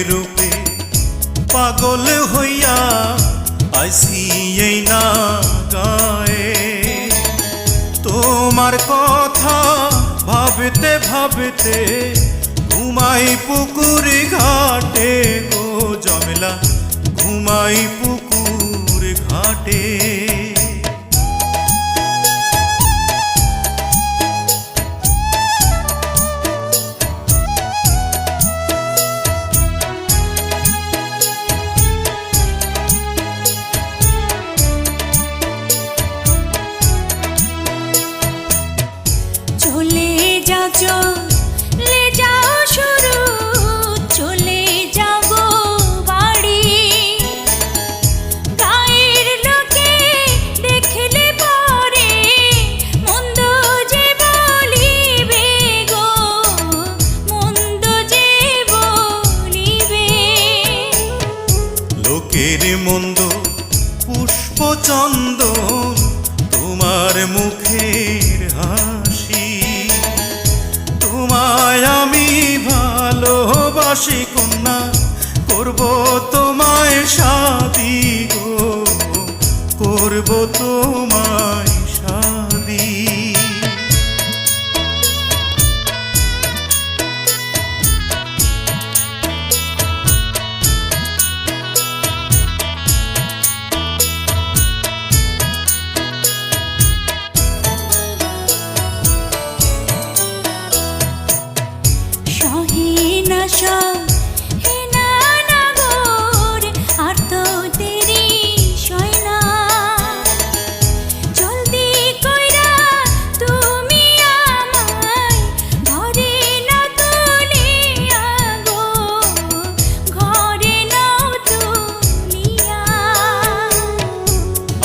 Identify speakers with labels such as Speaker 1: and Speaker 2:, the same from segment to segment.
Speaker 1: রূপে পাগল হইয়া আইসি এই না গায়ে। তোমার কথা ভাবতে ভাবতে ঘুমাই পুকুর ঘাটে গো জমেলা, ঘুমাই পুকুর ঘাটে।
Speaker 2: চলে যাও চলে যাও শুরু, চলে যাও গো বাড়ি। গায়ের লোকে দেখলে পরে মন্দ যে বলিবে গো, মন্দ যে বলিবে।
Speaker 1: লোকের মন্দ পুষ্পচন্দন তোমার মুখের হাসি। তোমায় আমি ভালোবাসি কন্যা, করব তোমায় শাদি গো, করব তোমায় শাদি।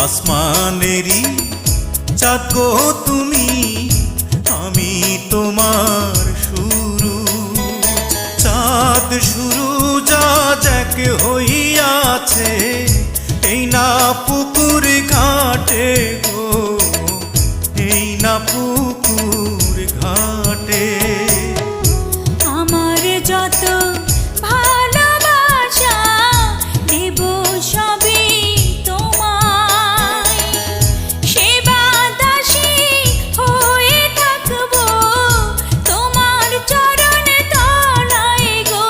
Speaker 1: আসমানেরি চাঁদ গো তুমি, আমি তোমার শুরু। চাঁদ শুরু যা এক হইয়াছে এই না পুকুর ঘাটে গো, এই না পুকুর ঘাটে।
Speaker 2: আমার যত ভালোবাসা দেব সবই তোমায়, সেবা দাসী হয়ে থাকবো তোমার চরণ তলায় গো,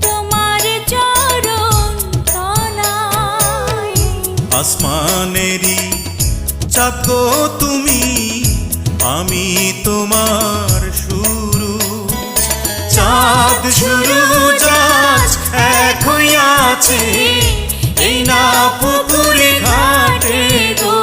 Speaker 2: তোমার চরণ তলায়।
Speaker 1: আসমানেরি চাঁদ গো তুমি, আমি তোমার শুরু। চাঁদ শুরু যাচ এক হইয়াছে এই না পুকুর ঘাটে গো।